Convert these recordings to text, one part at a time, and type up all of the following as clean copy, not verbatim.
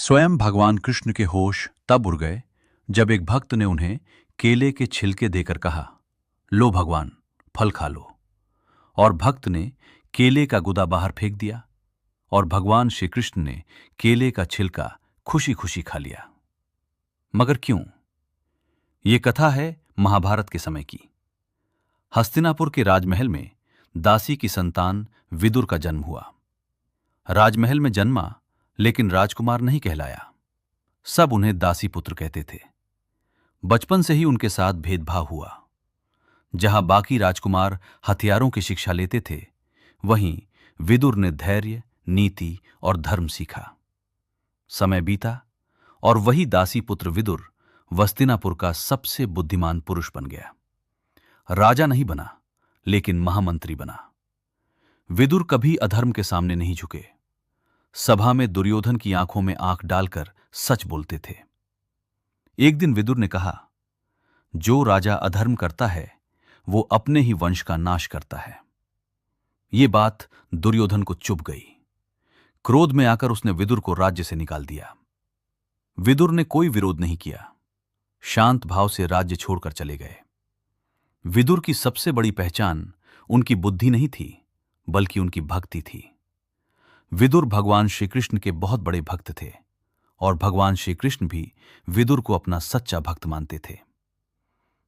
स्वयं भगवान कृष्ण के होश तब उड़ गए जब एक भक्त ने उन्हें केले के छिलके देकर कहा, लो भगवान, फल खा लो। और भक्त ने केले का गुदा बाहर फेंक दिया और भगवान श्री कृष्ण ने केले का छिलका खुशी खुशी खा लिया। मगर क्यों? ये कथा है महाभारत के समय की। हस्तिनापुर के राजमहल में दासी की संतान विदुर का जन्म हुआ। राजमहल में जन्मा, लेकिन राजकुमार नहीं कहलाया। सब उन्हें दासी पुत्र कहते थे। बचपन से ही उनके साथ भेदभाव हुआ। जहां बाकी राजकुमार हथियारों की शिक्षा लेते थे, वहीं विदुर ने धैर्य, नीति और धर्म सीखा। समय बीता और वही दासी पुत्र विदुर वस्तिनापुर का सबसे बुद्धिमान पुरुष बन गया। राजा नहीं बना, लेकिन महामंत्री बना। विदुर कभी अधर्म के सामने नहीं झुके। सभा में दुर्योधन की आंखों में आंख डालकर सच बोलते थे। एक दिन विदुर ने कहा, जो राजा अधर्म करता है वो अपने ही वंश का नाश करता है। ये बात दुर्योधन को चुभ गई। क्रोध में आकर उसने विदुर को राज्य से निकाल दिया। विदुर ने कोई विरोध नहीं किया, शांत भाव से राज्य छोड़कर चले गए। विदुर की सबसे बड़ी पहचान उनकी बुद्धि नहीं थी, बल्कि उनकी भक्ति थी। विदुर भगवान श्री कृष्ण के बहुत बड़े भक्त थे और भगवान श्री कृष्ण भी विदुर को अपना सच्चा भक्त मानते थे।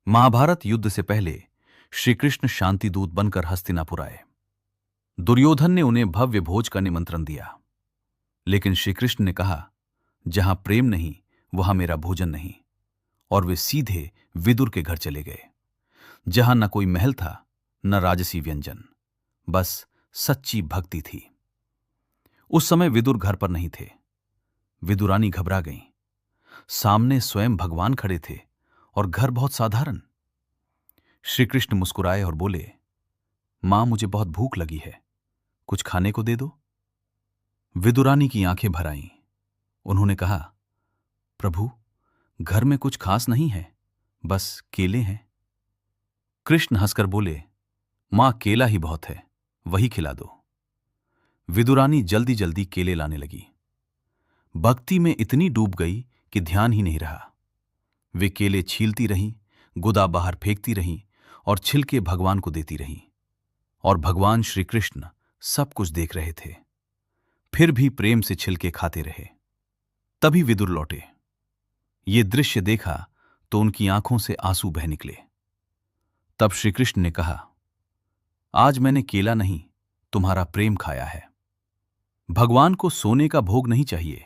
महाभारत युद्ध से पहले श्री कृष्ण शांति दूत बनकर हस्तिनापुर आए। दुर्योधन ने उन्हें भव्य भोज का निमंत्रण दिया, लेकिन श्री कृष्ण ने कहा, जहां प्रेम नहीं वहां मेरा भोजन नहीं, और वे सीधे विदुर के घर चले गए, जहां न कोई महल था न राजसी व्यंजन, बस सच्ची भक्ति थी। उस समय विदुर घर पर नहीं थे। विदुरानी घबरा गईं। सामने स्वयं भगवान खड़े थे और घर बहुत साधारण। श्री कृष्ण मुस्कुराए और बोले, मां, मुझे बहुत भूख लगी है, कुछ खाने को दे दो। विदुरानी की आंखें भर आईं। उन्होंने कहा, प्रभु, घर में कुछ खास नहीं है, बस केले हैं। कृष्ण हंसकर बोले, मां, केला ही बहुत है, वही खिला दो। विदुरानी जल्दी जल्दी केले लाने लगी। भक्ति में इतनी डूब गई कि ध्यान ही नहीं रहा। वे केले छीलती रहीं, गुदा बाहर फेंकती रहीं और छिलके भगवान को देती रहीं। और भगवान श्री कृष्ण सब कुछ देख रहे थे, फिर भी प्रेम से छिलके खाते रहे। तभी विदुर लौटे। ये दृश्य देखा तो उनकी आंखों से आंसू बह निकले। तब श्री कृष्ण ने कहा, आज मैंने केला नहीं, तुम्हारा प्रेम खाया है। भगवान को सोने का भोग नहीं चाहिए,